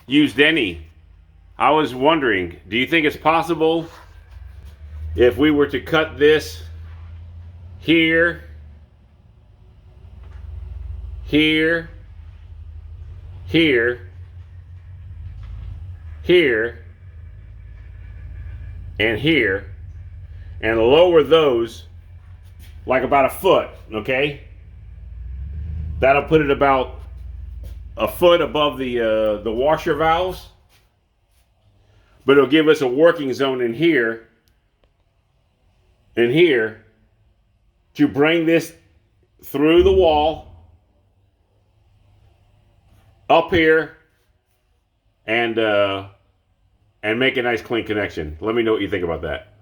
used any. I was wondering, do you think it's possible if we were to cut this here, here, here, here, and here, and lower those like about a foot, okay? That'll put it about a foot above the washer valves, but it'll give us a working zone in here and here to bring this through the wall up here and make a nice clean connection. Let me know what you think about that.